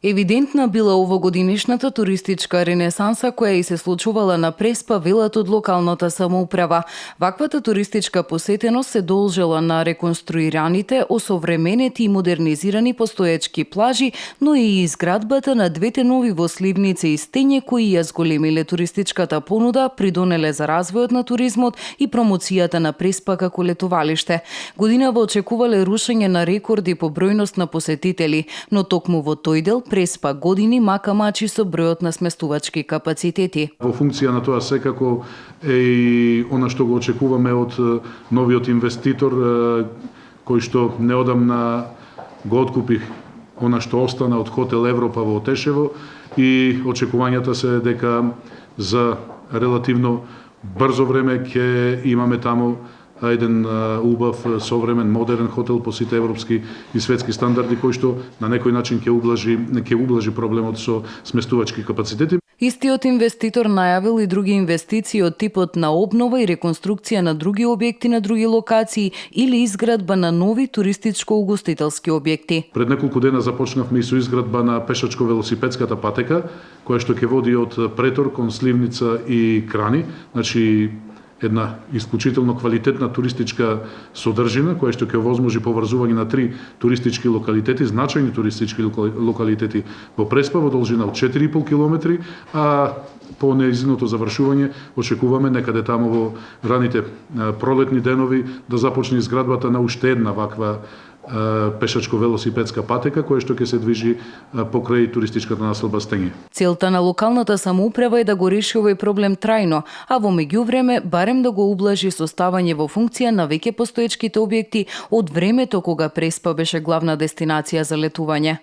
Евидентна била овогодинешната туристичка ренесанса која и се случувала на Преспа, велат од локалната самоуправа. Ваквата туристичка посетеност се должела на реконструираните, осовременети и модернизирани постоечки плажи, но и изградбата на двете нови восливници и стење кои ја зголемиле туристичката понуда, придонеле за развојот на туризмот и промоцијата на Преспа како летувалиште. Годинава очекувале рушење на рекорди по бројност на посетители, но токму во тој дел Преспа години мака мачи со бројот на сместувачки капацитети. Во функција на тоа секако е и она што го очекуваме од новиот инвеститор кој што неодамна го откупи она што остана од Хотел Европа во Тешево и очекувањата се дека за релативно брзо време ќе имаме таму еден убав, современ, модерен хотел по сите европски и светски стандарди, кој што на некој начин ќе ублажи проблемот со сместувачки капацитети. Истиот инвеститор најавил и други инвестиции од типот на обнова и реконструкција на други објекти на други локации или изградба на нови туристичко-угостителски објекти. Пред неколку дена започнавме и со изградба на пешачко-велосипедската патека, која што ќе води од Претор кон Сливница и Крани, значи една исклучително квалитетна туристичка содржина, која што ќе овозможи поврзување на 3 туристички локалитети, значајни туристички локалитети во Преспа во должина од 4,5 километри, а по неизиното завршување очекуваме некаде таму во раните пролетни денови да започне изградбата на уште една ваква пешачко-велосипедска патека која што ќе се движи покрај туристичката населба Стење. Целта на локалната самоуправа е да го реши овој проблем трајно, а во меѓувреме барем да го ублажи со ставање во функција на веќе постоечките објекти од времето кога Преспа беше главна дестинација за летување.